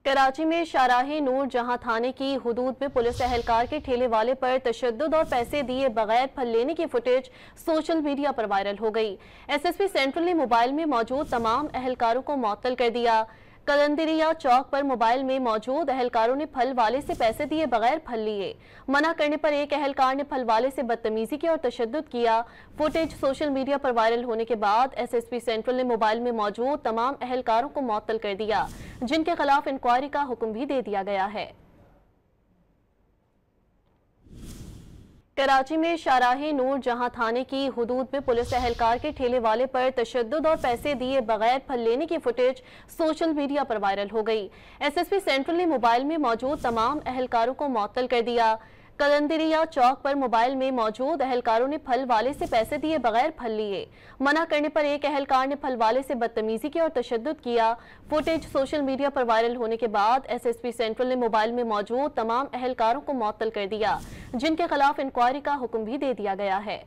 कराची में शाहराह नूर जहां थाने की हुदूद में पुलिस एहलकार के ठेले वाले पर तशद्दुद और पैसे दिए बगैर फल लेने की फुटेज सोशल मीडिया पर वायरल हो गई। एसएसपी सेंट्रल ने मोबाइल में मौजूद तमाम एहलकारों को मुअत्तल कर दिया। कलंदरिया चौक पर मोबाइल में मौजूद एहलकारों ने फल वाले से पैसे दिए बगैर फल लिए। मना करने पर एक एहलकार ने फल वाले से बदतमीजी की और तशद्दुद किया। फुटेज सोशल मीडिया पर वायरल होने के बाद एसएसपी सेंट्रल ने मोबाइल में मौजूद तमाम एहलकारों को मुअत्तल कर दिया, जिनके खिलाफ इंक्वायरी का हुक्म भी दे दिया गया है। कराची में शाहराह नूर जहां थाने की हुदूद में पुलिस एहलकार के ठेले वाले पर तशद्दुद और पैसे दिए बगैर फल लेने की फुटेज सोशल मीडिया पर वायरल हो गई। एसएसपी सेंट्रल ने मोबाइल में मौजूद तमाम एहलकारों को मुअत्तल कर दिया। कलंदरिया चौक पर मोबाइल में मौजूद एहलकारों ने फल वाले से पैसे दिए बगैर फल लिए। मना करने पर एक एहलकार ने फल वाले से बदतमीजी की और तशद्दुद किया। फुटेज सोशल मीडिया पर वायरल होने के बाद एसएसपी सेंट्रल ने मोबाइल में मौजूद तमाम एहलकारों को मुअत्तल कर दिया, जिनके खिलाफ इंक्वायरी का हुक्म भी दे दिया गया है।